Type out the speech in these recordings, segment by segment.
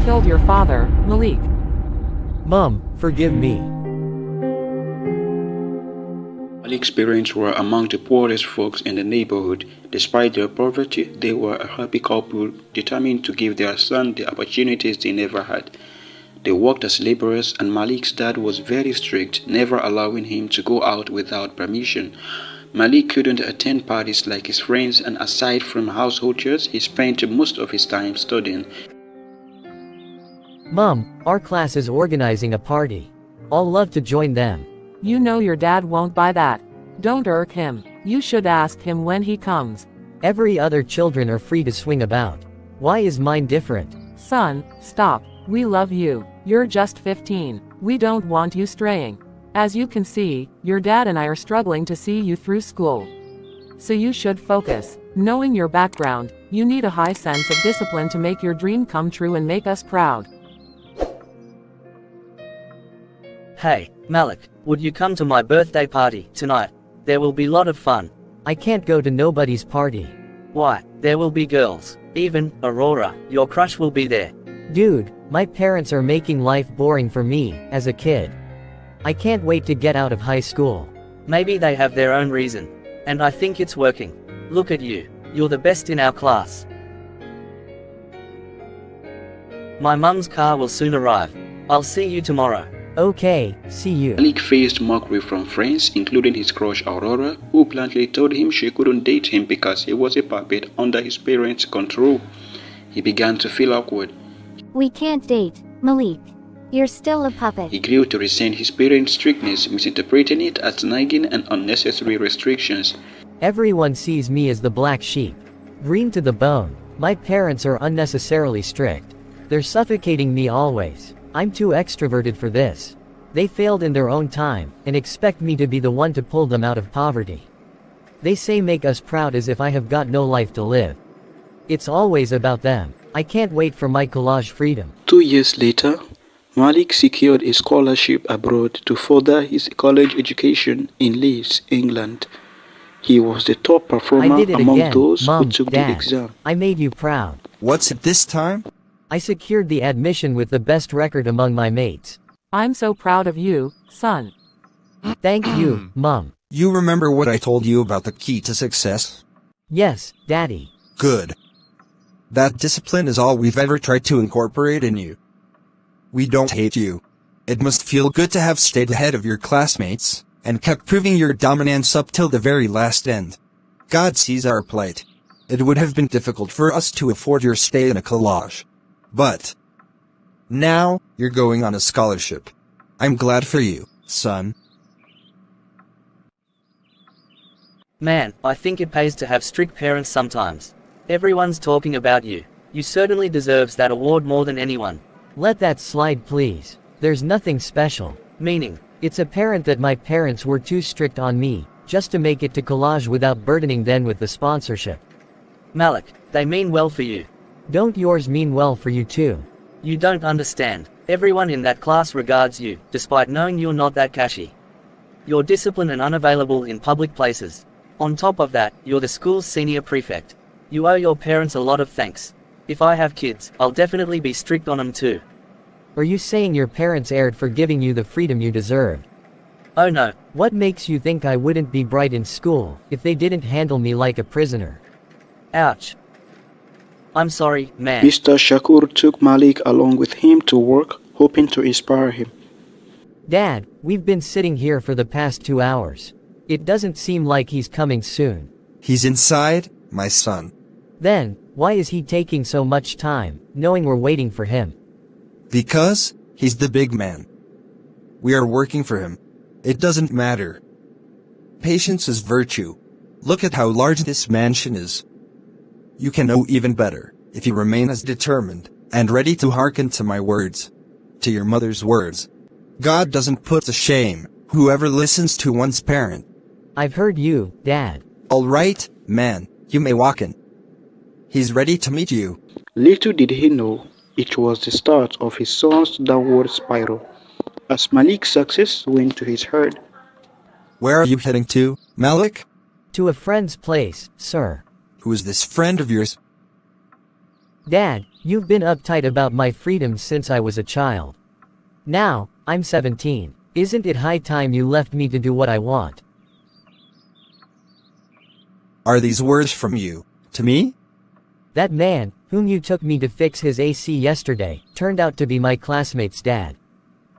killed your father, Malik. Mom, forgive me. Malik's parents were among the poorest folks in the neighborhood. Despite their poverty, they were a happy couple, determined to give their son the opportunities they never had. They worked as laborers, and Malik's dad was very strict, never allowing him to go out without permission. Malik couldn't attend parties like his friends, and aside from household chores, he spent most of his time studying. Mom, our class is organizing a party. I'll love to join them. You know your dad won't buy that. Don't irk him. You should ask him when he comes. Every other children are free to swing about. Why is mine different? Son, stop. We love you. You're just 15. We don't want you straying. As you can see, your dad and I are struggling to see you through school. So you should focus. Knowing your background, you need a high sense of discipline to make your dream come true and make us proud. Hey, Malik, would you come to my birthday party tonight? There will be a lot of fun. I can't go to nobody's party. Why, there will be girls. Even Aurora, your crush, will be there. Dude, my parents are making life boring for me, as a kid. I can't wait to get out of high school. Maybe they have their own reason. And I think it's working. Look at you. You're the best in our class. My mum's car will soon arrive. I'll see you tomorrow. Okay, see you. Malik faced mockery from friends, including his crush Aurora, who bluntly told him she couldn't date him because he was a puppet under his parents' control. He began to feel awkward. We can't date, Malik. You're still a puppet. He grew to resent his parents' strictness, misinterpreting it as nagging and unnecessary restrictions. Everyone sees me as the black sheep. Green to the bone. My parents are unnecessarily strict. They're suffocating me always. I'm too extroverted for this. They failed in their own time, and expect me to be the one to pull them out of poverty. They say make us proud as if I have got no life to live. It's always about them. I can't wait for my collage freedom. 2 years later, Malik secured a scholarship abroad to further his college education in Leeds, England. He was the top performer among those Mom, who took Dad, the exam. I made you proud. What's it this time? I secured the admission with the best record among my mates. I'm so proud of you, son. Thank you, Mom. You remember what I told you about the key to success? Yes, Daddy. Good. That discipline is all we've ever tried to incorporate in you. We don't hate you. It must feel good to have stayed ahead of your classmates, and kept proving your dominance up till the very last end. God sees our plight. It would have been difficult for us to afford your stay in a collage. But now, you're going on a scholarship. I'm glad for you, son. Man, I think it pays to have strict parents sometimes. Everyone's talking about you. You certainly deserves that award more than anyone. Let that slide please. There's nothing special. Meaning? It's apparent that my parents were too strict on me, just to make it to collage without burdening them with the sponsorship. Malik, they mean well for you. Don't yours mean well for you too? You don't understand. Everyone in that class regards you, despite knowing you're not that cashy. You're disciplined and unavailable in public places. On top of that, you're the school's senior prefect. You owe your parents a lot of thanks. If I have kids, I'll definitely be strict on them too. Are you saying your parents erred for giving you the freedom you deserved? Oh no. What makes you think I wouldn't be bright in school, if they didn't handle me like a prisoner? Ouch. I'm sorry, man. Mr. Shakur took Malik along with him to work, hoping to inspire him. Dad, we've been sitting here for the past 2 hours. It doesn't seem like he's coming soon. He's inside, my son. Then, why is he taking so much time, knowing we're waiting for him? Because he's the big man. We are working for him. It doesn't matter. Patience is virtue. Look at how large this mansion is. You can know even better, if you remain as determined, and ready to hearken to my words. To your mother's words. God doesn't put to shame whoever listens to one's parent. I've heard you, Dad. Alright, man, you may walk in. He's ready to meet you. Little did he know, it was the start of his son's downward spiral. As Malik's success went to his head. Where are you heading to, Malik? To a friend's place, sir. Who is this friend of yours? Dad, You've been uptight about my freedom since I was a child. Now, I'm 17. Isn't it high time you left me to do what I want? Are these words from you, to me? That man, whom you took me to fix his AC yesterday, turned out to be my classmate's dad.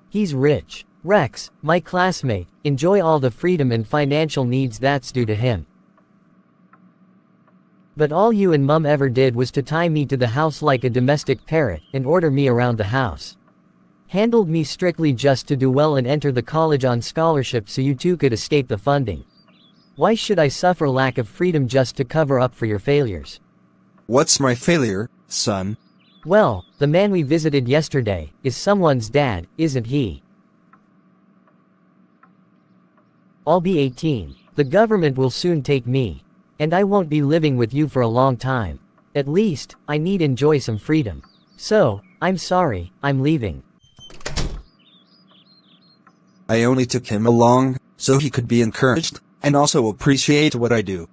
He's rich. Rex, my classmate, enjoy all the freedom and financial needs that's due to him. But all you and Mum ever did was to tie me to the house like a domestic parrot and order me around the house. Handled me strictly just to do well and enter the college on scholarship so you two could escape the funding. Why should I suffer lack of freedom just to cover up for your failures? What's my failure, son? Well, the man we visited yesterday is someone's dad, isn't he? I'll be 18. The government will soon take me. And I won't be living with you for a long time. At least, I need enjoy some freedom. So, I'm sorry, I'm leaving. I only took him along, so he could be encouraged, and also appreciate what I do.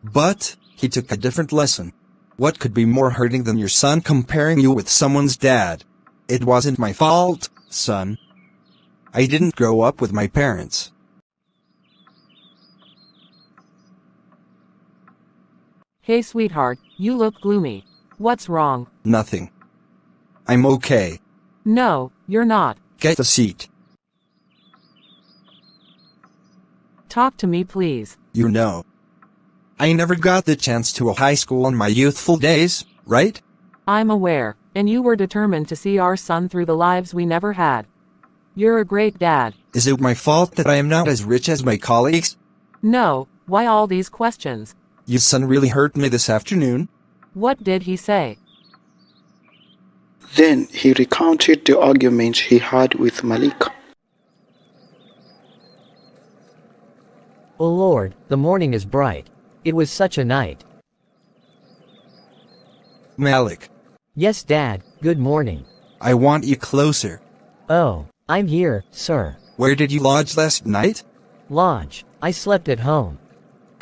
But, he took a different lesson. What could be more hurting than your son comparing you with someone's dad? It wasn't my fault, son. I didn't grow up with my parents. Hey sweetheart, you look gloomy. What's wrong? Nothing. I'm okay. No, you're not. Get a seat. Talk to me please. You know, I never got the chance to a high school in my youthful days, right? I'm aware, and you were determined to see our son through the lives we never had. You're a great dad. Is it my fault that I am not as rich as my colleagues? No, why all these questions? Your son really hurt me this afternoon. What did he say? Then he recounted the argument he had with Malik. Oh Lord, the morning is bright. It was such a night. Malik, Yes, Dad, good morning. I want you closer. Oh, I'm here, sir. Where did you lodge last night? Lodge. I slept at home.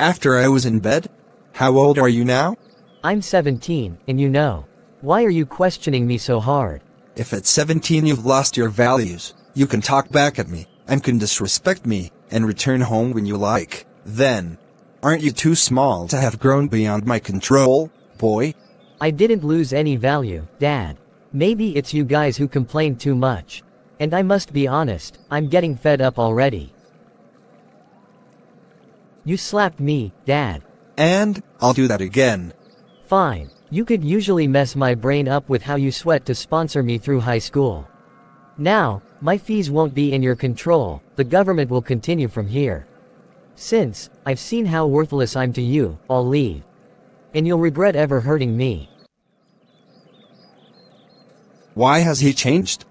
After I was in bed? How old are you now? I'm 17, and you know. Why are you questioning me so hard? If at 17 you've lost your values, you can talk back at me, and can disrespect me, and return home when you like. Then, aren't you too small to have grown beyond my control, boy? I didn't lose any value, Dad. Maybe it's you guys who complain too much. And I must be honest, I'm getting fed up already. You slapped me, Dad. And, I'll do that again. Fine. You could usually mess my brain up with how you sweat to sponsor me through high school. Now, my fees won't be in your control, the government will continue from here. Since, I've seen how worthless I'm to you, I'll leave. And you'll regret ever hurting me. Why has he changed?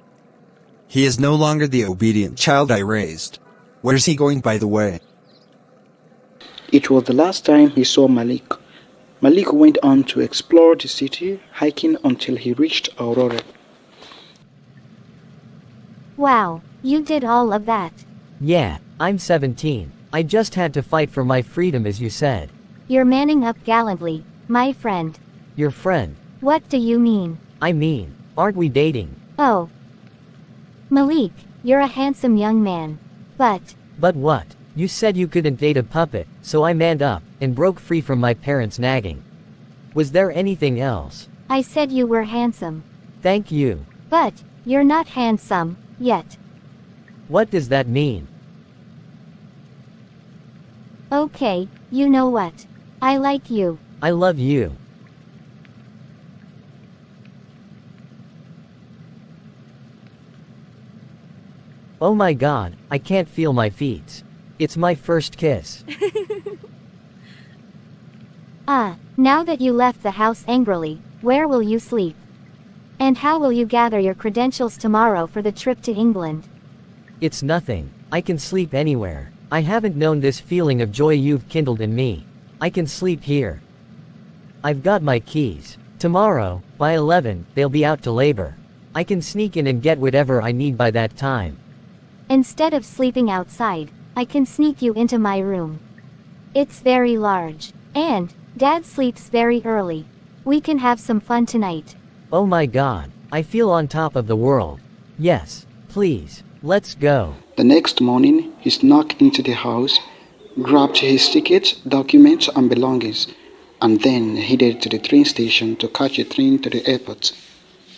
He is no longer the obedient child I raised. Where's he going, by the way? It was the last time he saw Malik. Malik went on to explore the city, hiking until he reached Aurora. Wow, you did all of that. Yeah, I'm 17. I just had to fight for my freedom as you said. You're manning up gallantly, my friend. Your friend. What do you mean? I mean, aren't we dating? Oh. Malik, you're a handsome young man. But what? You said you couldn't date a puppet, so I manned up, and broke free from my parents' nagging. Was there anything else? I said you were handsome. Thank you. But you're not handsome, yet. What does that mean? Okay, you know what? I like you. I love you. Oh my god, I can't feel my feet. It's my first kiss. Now that you left the house angrily, where will you sleep? And how will you gather your credentials tomorrow for the trip to England? It's nothing. I can sleep anywhere. I haven't known this feeling of joy you've kindled in me. I can sleep here. I've got my keys. Tomorrow, by 11, they'll be out to labor. I can sneak in and get whatever I need by that time. Instead of sleeping outside, I can sneak you into my room. It's very large. And, Dad sleeps very early. We can have some fun tonight. Oh my god, I feel on top of the world. Yes, please, let's go. The next morning, he snuck into the house, grabbed his ticket, documents, and belongings, and then headed to the train station to catch a train to the airport.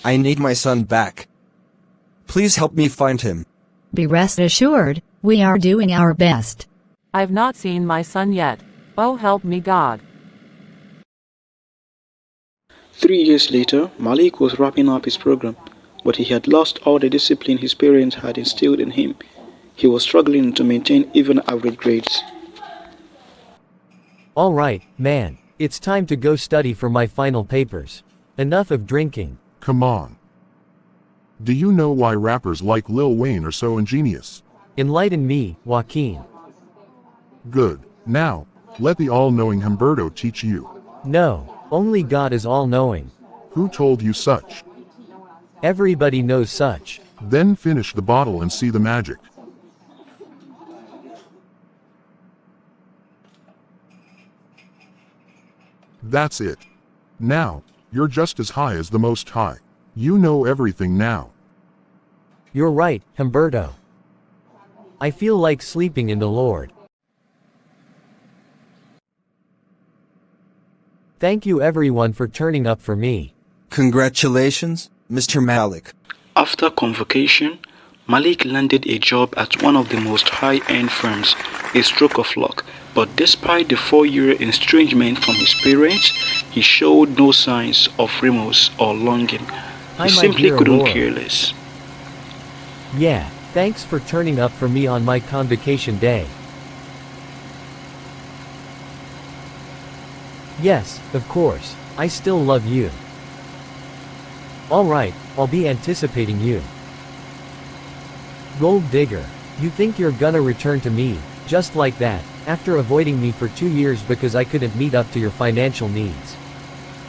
I need my son back. Please help me find him. Be rest assured, we are doing our best. I've not seen my son yet. Oh, help me God. 3 years later, Malik was wrapping up his program, but he had lost all the discipline his parents had instilled in him. He was struggling to maintain even average grades. Alright, man, it's time to go study for my final papers. Enough of drinking. Come on. Do you know why rappers like Lil Wayne are so ingenious? Enlighten me, Joaquin. Good. Now, let the all-knowing Humberto teach you. No, only God is all-knowing. Who told you such? Everybody knows such. Then finish the bottle and see the magic. That's it. Now, you're just as high as the Most High. You know everything now. You're right, Humberto. I feel like sleeping in the Lord. Thank you everyone for turning up for me. Congratulations, Mr. Malik. After convocation, Malik landed a job at one of the most high-end firms, a stroke of luck. But despite the 4-year estrangement from his parents, he showed no signs of remorse or longing. He simply couldn't care less. Yeah, thanks for turning up for me on my convocation day. Yes, of course, I still love you. Alright, I'll be anticipating you. Gold digger, you think you're gonna return to me, just like that, after avoiding me for 2 years because I couldn't meet up to your financial needs.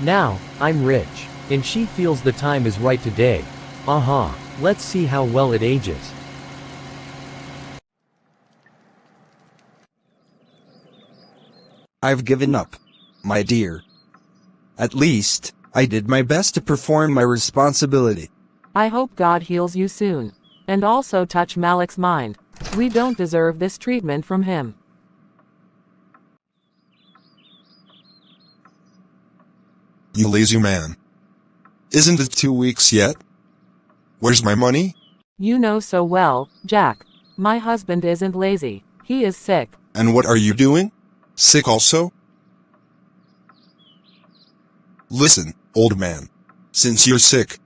Now, I'm rich, and she feels the time is right today. Let's see how well it ages. I've given up, my dear. At least, I did my best to perform my responsibility. I hope God heals you soon. And also touch Malik's mind. We don't deserve this treatment from him. You lazy man. Isn't it 2 weeks yet? Where's my money? You know so well, Jack. My husband isn't lazy. He is sick. And what are you doing? Sick also? Listen, old man. Since you're sick,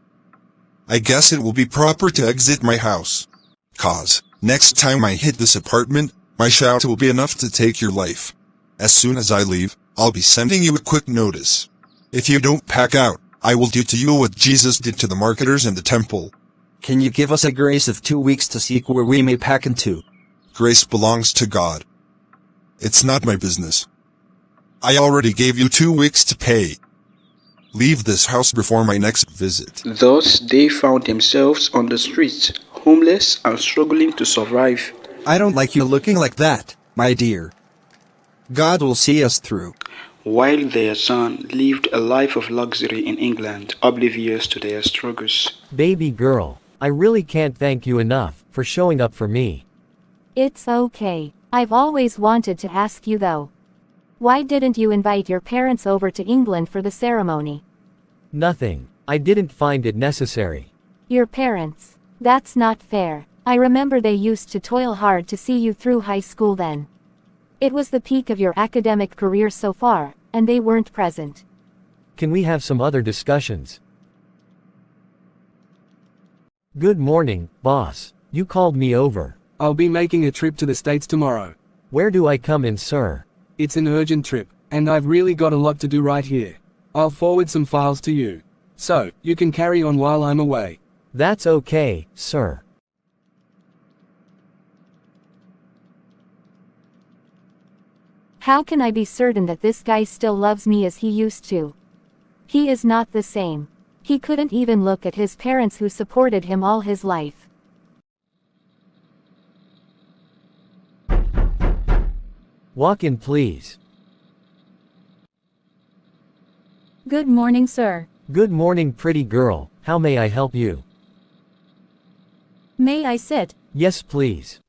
I guess it will be proper to exit my house. 'Cause, next time I hit this apartment, my shout will be enough to take your life. As soon as I leave, I'll be sending you a quick notice. If you don't pack out, I will do to you what Jesus did to the marketers in the temple. Can you give us a grace of 2 weeks to seek where we may pack into? Grace belongs to God. It's not my business. I already gave you 2 weeks to pay. Leave this house before my next visit. Thus, they found themselves on the streets, homeless and struggling to survive. I don't like you looking like that, my dear. God will see us through. While their son lived a life of luxury in England, oblivious to their struggles. Baby girl, I really can't thank you enough for showing up for me. It's okay. I've always wanted to ask you though. Why didn't you invite your parents over to England for the ceremony? Nothing. I didn't find it necessary. Your parents. That's not fair. I remember they used to toil hard to see you through high school then. It was the peak of your academic career so far, and they weren't present. Can we have some other discussions? Good morning, boss. You called me over. I'll be making a trip to the States tomorrow. Where do I come in, sir? It's an urgent trip, and I've really got a lot to do right here. I'll forward some files to you. So, you can carry on while I'm away. That's okay, sir. How can I be certain that this guy still loves me as he used to? He is not the same. He couldn't even look at his parents who supported him all his life. Walk in, please. Good morning, sir. Good morning, pretty girl. How may I help you? May I sit? Yes, please.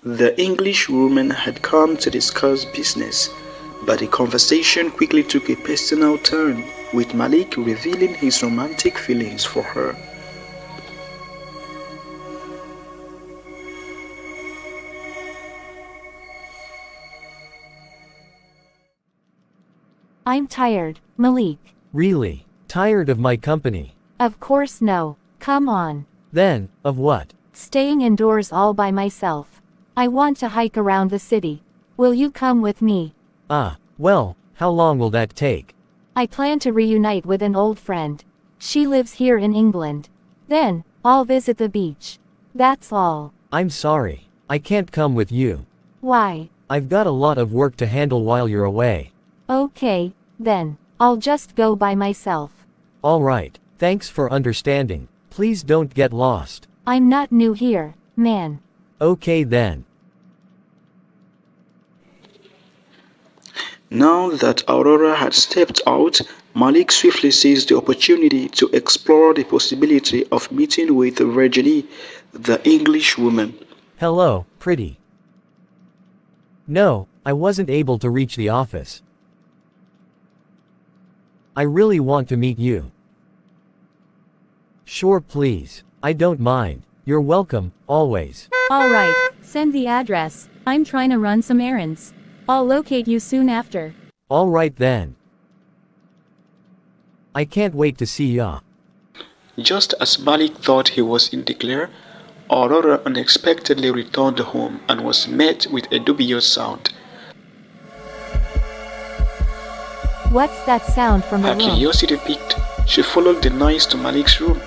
The English woman had come to discuss business, but the conversation quickly took a personal turn, with Malik revealing his romantic feelings for her. I'm tired, Malik. Really? Tired of my company? Of course no. Come on. Then, of what? Staying indoors all by myself. I want to hike around the city. Will you come with me? Well, how long will that take? I plan to reunite with an old friend. She lives here in England. Then, I'll visit the beach. That's all. I'm sorry. I can't come with you. Why? I've got a lot of work to handle while you're away. Okay, then. I'll just go by myself. Alright, thanks for understanding. Please don't get lost. I'm not new here, man. Okay then. Now that Aurora had stepped out, Malik swiftly seized the opportunity to explore the possibility of meeting with Virginie, the English woman. Hello, pretty. No, I wasn't able to reach the office. I really want to meet you. Sure, please. I don't mind. You're welcome, always. Alright, send the address. I'm trying to run some errands. I'll locate you soon after. Alright then. I can't wait to see ya. Just as Malik thought he was in the clear, Aurora unexpectedly returned home and was met with a dubious sound. What's that sound from the Her room? curiosity piqued. She followed the noise to Malik's room,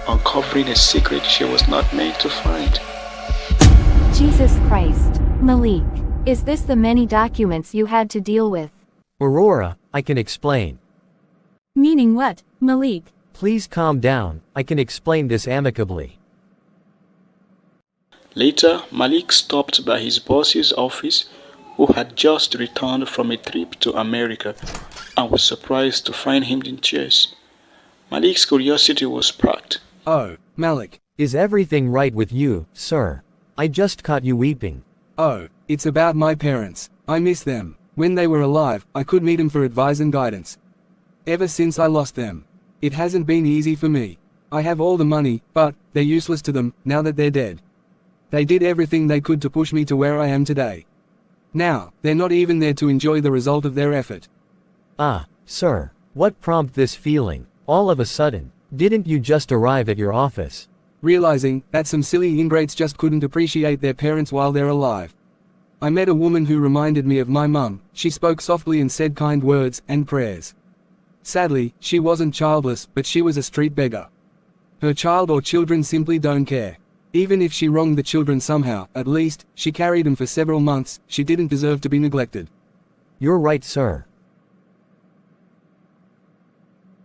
uncovering a secret she was not meant to find. Jesus Christ. Malik, is this the many documents you had to deal with? Aurora, I can explain. Meaning what, Malik? Please calm down, I can explain this amicably. Later, Malik stopped by his boss's office, who had just returned from a trip to America and was surprised to find him in tears. Malik's curiosity was sparked. Oh, Malik. Is everything right with you, sir? I just caught you weeping. Oh, it's about my parents. I miss them. When they were alive, I could meet them for advice and guidance. Ever since I lost them, it hasn't been easy for me. I have all the money, but they're useless to them now that they're dead. They did everything they could to push me to where I am today. Now, they're not even there to enjoy the result of their effort. Sir, what prompted this feeling, all of a sudden? Didn't you just arrive at your office? Realizing that some silly ingrates just couldn't appreciate their parents while they're alive. I met a woman who reminded me of my mum. She spoke softly and said kind words and prayers. Sadly, she wasn't childless, but she was a street beggar. Her child or children simply don't care. Even if she wronged the children somehow, at least, she carried them for several months. She didn't deserve to be neglected. You're right, sir.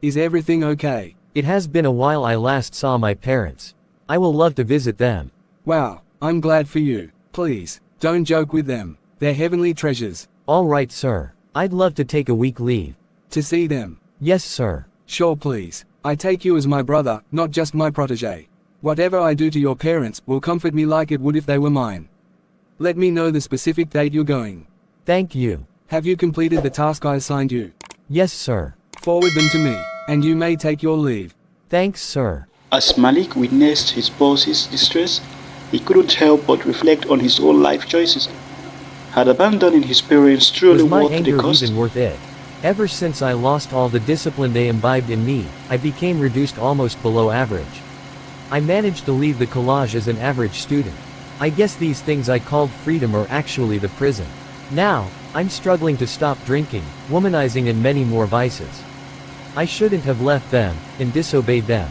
Is everything okay? It has been a while I last saw my parents. I will love to visit them. Wow, I'm glad for you. Please, don't joke with them. They're heavenly treasures. Alright, sir. I'd love to take a week leave. To see them? Yes, sir. Sure, please. I take you as my brother, not just my protege. Whatever I do to your parents will comfort me like it would if they were mine. Let me know the specific date you're going. Thank you. Have you completed the task I assigned you? Yes, sir. Forward them to me, and you may take your leave. Thanks, sir. As Malik witnessed his boss's distress, he couldn't help but reflect on his own life choices. Had abandoning his parents truly Was my worth the anger cost? even worth it? Ever since I lost all the discipline they imbibed in me, I became reduced almost below average. I managed to leave the college as an average student. I guess these things I called freedom are actually the prison. Now, I'm struggling to stop drinking, womanizing and many more vices. I shouldn't have left them, and disobeyed them.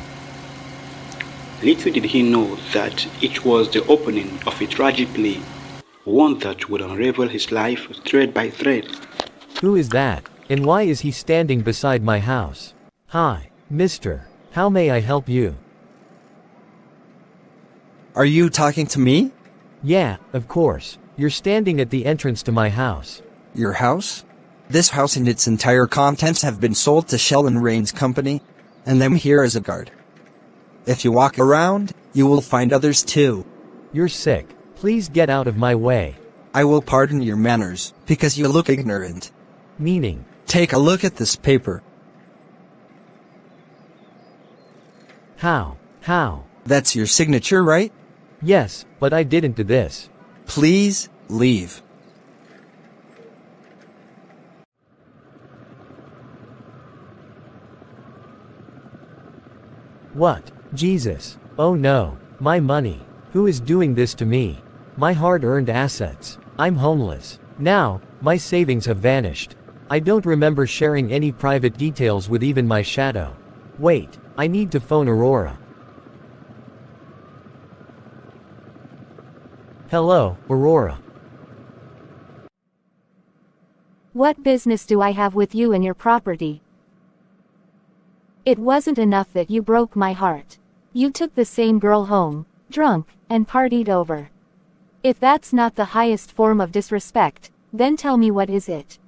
Little did he know that it was the opening of a tragic play, one that would unravel his life thread by thread. Who is that? And why is he standing beside my house? Hi, mister. How may I help you? Are you talking to me? Yeah, of course. You're standing at the entrance to my house. Your house? This house and its entire contents have been sold to Shell and Rain's company, and I'm here as a guard. If you walk around, you will find others too. You're sick. Please get out of my way. I will pardon your manners, because you look ignorant. Meaning? Take a look at this paper. How? How? That's your signature, right? Yes, but I didn't do this. Please, leave. What? Jesus. Oh no. My money. Who is doing this to me? My hard-earned assets. I'm homeless. Now, my savings have vanished. I don't remember sharing any private details with even my shadow. Wait, I need to phone Aurora. Hello, Aurora. What business do I have with you and your property? It wasn't enough that you broke my heart. You took the same girl home, drunk, and partied over. If that's not the highest form of disrespect, then tell me what is it.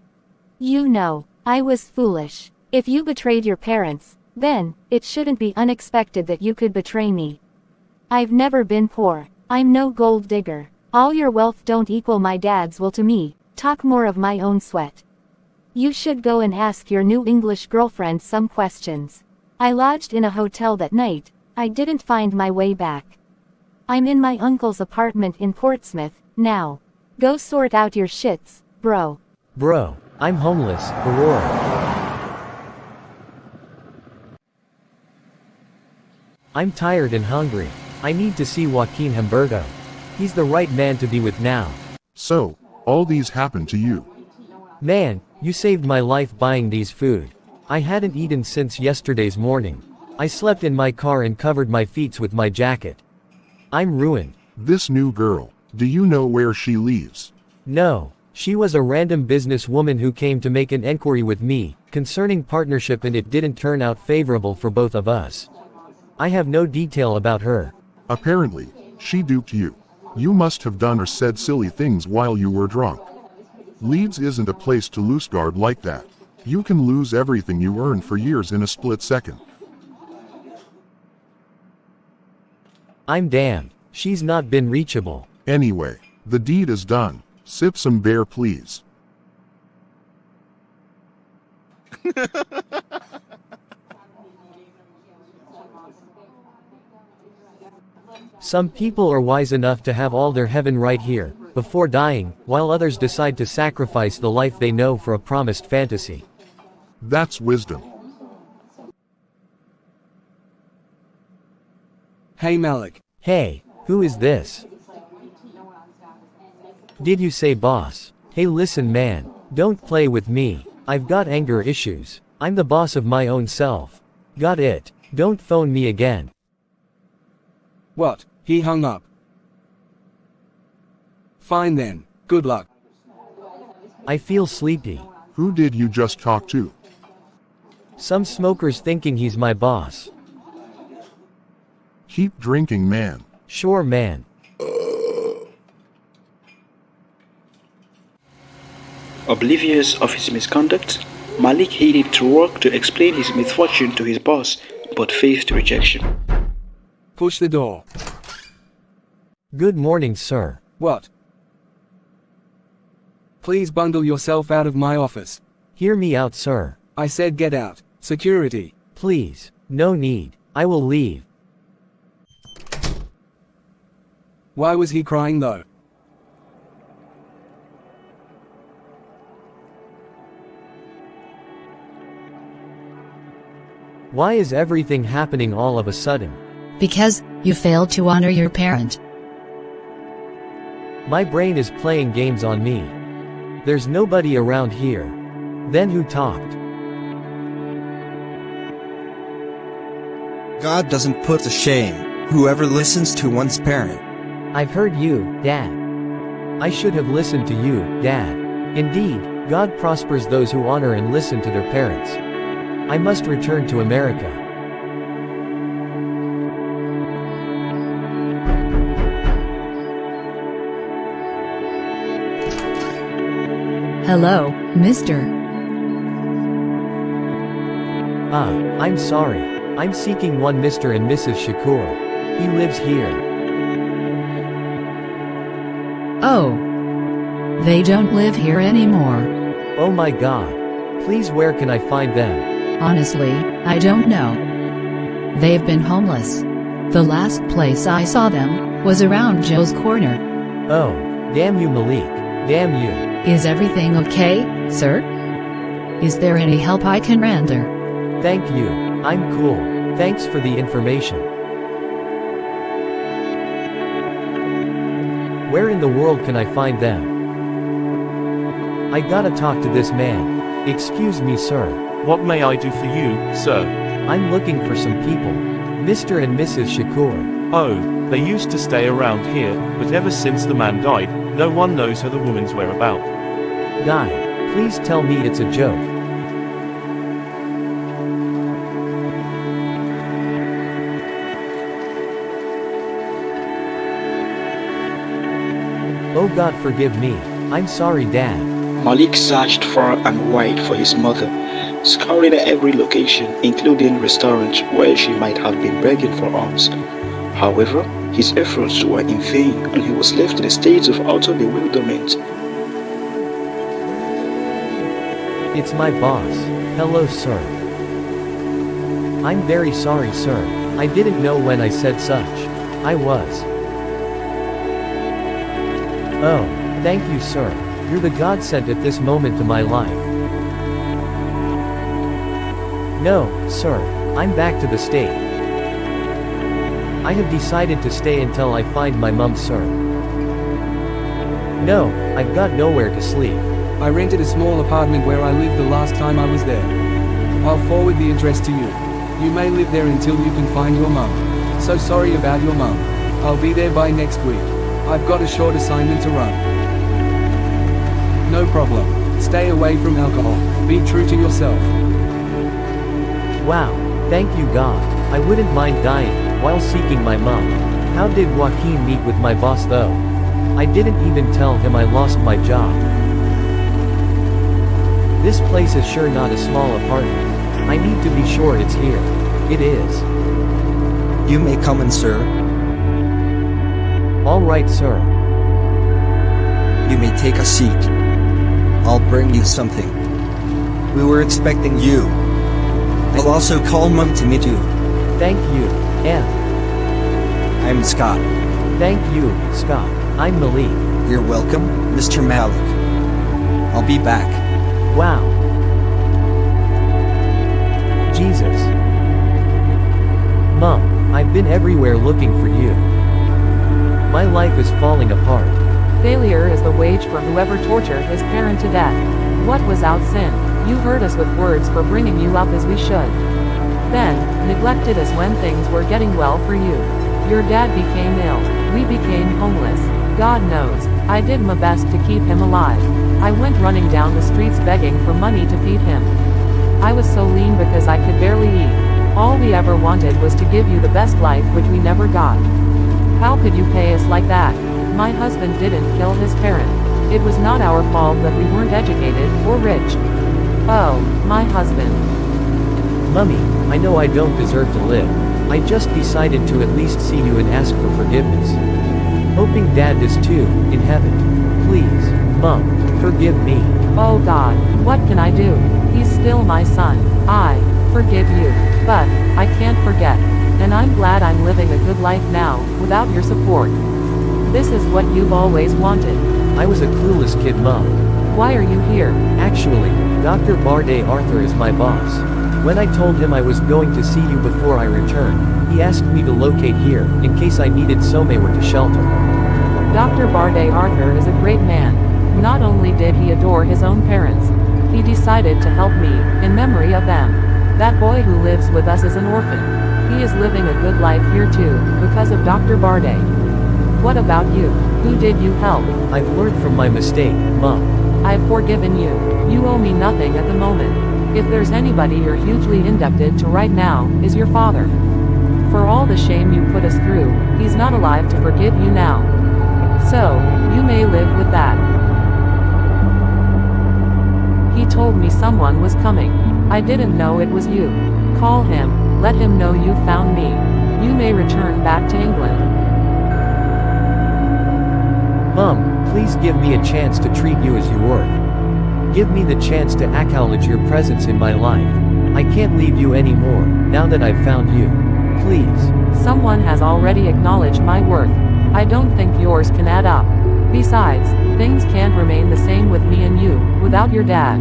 You know, I was foolish. If you betrayed your parents, then, it shouldn't be unexpected that you could betray me. I've never been poor. I'm no gold digger. All your wealth don't equal my dad's will to me. Talk more of my own sweat. You should go and ask your new English girlfriend some questions. I lodged in a hotel that night. I didn't find my way back. I'm in my uncle's apartment in Portsmouth, now. Go sort out your shits, bro. Bro, I'm homeless, Aurora. I'm tired and hungry. I need to see Joaquin Hamburgo. He's the right man to be with now. So, all these happened to you. Man, you saved my life buying these food. I hadn't eaten since yesterday's morning. I slept in my car and covered my feet with my jacket. I'm ruined. This new girl, do you know where she lives? No, she was a random businesswoman who came to make an inquiry with me, concerning partnership, and it didn't turn out favorable for both of us. I have no detail about her. Apparently, she duped you. You must have done or said silly things while you were drunk. Leeds isn't a place to lose guard like that. You can lose everything you earned for years in a split second. I'm damned. She's not been reachable. Anyway, the deed is done. Sip some beer, please. Some people are wise enough to have all their heaven right here, before dying, while others decide to sacrifice the life they know for a promised fantasy. That's wisdom. Hey Malik. Hey, who is this? Did you say boss? Hey listen man, don't play with me. I've got anger issues. I'm the boss of my own self. Got it? Don't phone me again. What? He hung up. Fine then, good luck. I feel sleepy. Who did you just talk to? Some smoker's thinking he's my boss. Keep drinking, man. Sure man. Oblivious of his misconduct, Malik headed to work to explain his misfortune to his boss, but faced rejection. Push the door. Good morning, sir. What? Please bundle yourself out of my office. Hear me out, sir. I said get out. Security. Please. No need. I will leave. Why was he crying though? Why is everything happening all of a sudden? Because you failed to honor your parent. My brain is playing games on me. There's nobody around here. Then who talked? God doesn't put to shame whoever listens to one's parent. I've heard you, Dad. I should have listened to you, Dad. Indeed, God prospers those who honor and listen to their parents. I must return to America. Hello, mister. I'm sorry. I'm seeking one Mr. and Mrs. Shakur. He lives here. Oh. They don't live here anymore. Oh my god. Please, where can I find them? Honestly, I don't know. They've been homeless. The last place I saw them was around Joe's Corner. Oh, damn you, Malik. Damn you. Is everything okay, sir? Is there any help I can render? Thank you. I'm cool. Thanks for the information. Where in the world can I find them? I gotta talk to this man. Excuse me, sir. What may I do for you, sir? I'm looking for some people. Mr. and Mrs. Shakur. Oh, they used to stay around here, but ever since the man died, no one knows her the woman's whereabout. Guy, please tell me it's a joke. Oh God, forgive me. I'm sorry, Dad. Malik searched far and wide for his mother, scouring every location, including restaurants where she might have been begging for alms. However, his efforts were in vain and he was left in a state of utter bewilderment. It's my boss. Hello, sir. I'm very sorry, sir. I didn't know when I said such. I was. Oh, thank you, sir. You're the godsend at this moment to my life. No, sir. I'm back to the state. I have decided to stay until I find my mum, sir. No, I've got nowhere to sleep. I rented a small apartment where I lived the last time I was there. I'll forward the address to you. You may live there until you can find your mum. So sorry about your mum. I'll be there by next week. I've got a short assignment to run. No problem. Stay away from alcohol. Be true to yourself. Wow, thank you God. I wouldn't mind dying while seeking my mum. How did Joaquin meet with my boss though? I didn't even tell him I lost my job. This place is sure not a small apartment. I need to be sure it's here. It is. You may come in, sir. All right, sir. You may take a seat. I'll bring you something. We were expecting you. I'll also call Mum to meet you. Thank you, and I'm Scott. Thank you, Scott. I'm Malik. You're welcome, Mr. Malik. I'll be back. Wow. Jesus. Mom, I've been everywhere looking for you. My life is falling apart. Failure is the wage for whoever tortured his parent to death. What was out sin? You hurt us with words for bringing you up as we should. Then, neglected us when things were getting well for you. Your dad became ill. We became homeless. God knows, I did my best to keep him alive. I went running down the streets begging for money to feed him. I was so lean because I could barely eat. All we ever wanted was to give you the best life, which we never got. How could you pay us like that? My husband didn't kill his parent. It was not our fault that we weren't educated or rich. Oh, my husband. Mummy, I know I don't deserve to live. I just decided to at least see you and ask for forgiveness. Hoping Dad is too, in heaven. Please, Mom, forgive me. Oh God, what can I do? He's still my son. I forgive you, but I can't forget. And I'm glad I'm living a good life now, without your support. This is what you've always wanted. I was a clueless kid, Mom. Why are you here? Actually, Dr. Barday Arthur is my boss. When I told him I was going to see you before I returned, he asked me to locate here, in case I needed somewhere to shelter. Dr. Barday Arthur is a great man. Not only did he adore his own parents, he decided to help me, in memory of them. That boy who lives with us is an orphan. He is living a good life here too, because of Dr. Barday. What about you? Who did you help? I've learned from my mistake, Mom. I've forgiven you. You owe me nothing at the moment. If there's anybody you're hugely indebted to right now, is your father. For all the shame you put us through, he's not alive to forgive you now. So, you may live with that. He told me someone was coming. I didn't know it was you. Call him, let him know you found me. You may return back to England. Mom, please give me a chance to treat you as you were. Give me the chance to acknowledge your presence in my life. I can't leave you anymore, now that I've found you. Please. Someone has already acknowledged my worth. I don't think yours can add up. Besides, things can't remain the same with me and you, without your dad.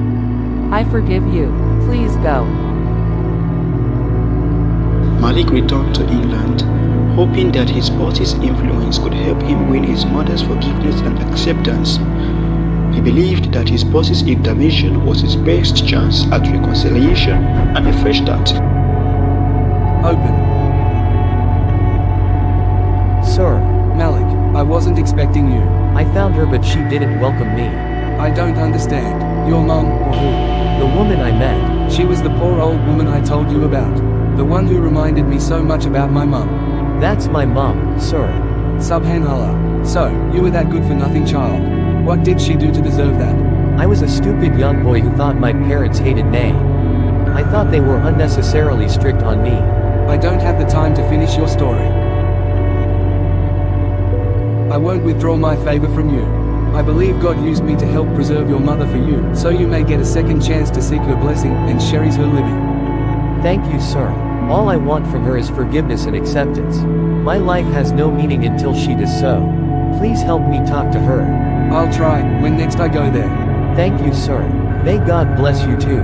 I forgive you. Please go. Malik returned to England, hoping that his boss's influence could help him win his mother's forgiveness and acceptance. He believed that his boss's intervention was his best chance at reconciliation and a fresh start. Open. Sir. Malik, I wasn't expecting you. I found her but she didn't welcome me. I don't understand. Your mum, or who? The woman I met. She was the poor old woman I told you about. The one who reminded me so much about my mum. That's my mum, sir. Subhanallah. So, you were that good for nothing child. What did she do to deserve that? I was a stupid young boy who thought my parents hated me. I thought they were unnecessarily strict on me. I don't have the time to finish your story. I won't withdraw my favor from you. I believe God used me to help preserve your mother for you, so you may get a second chance to seek her blessing and cherish her living. Thank you, sir. All I want from her is forgiveness and acceptance. My life has no meaning until she does so. Please help me talk to her. I'll try, when next I go there. Thank you, sir. May God bless you too.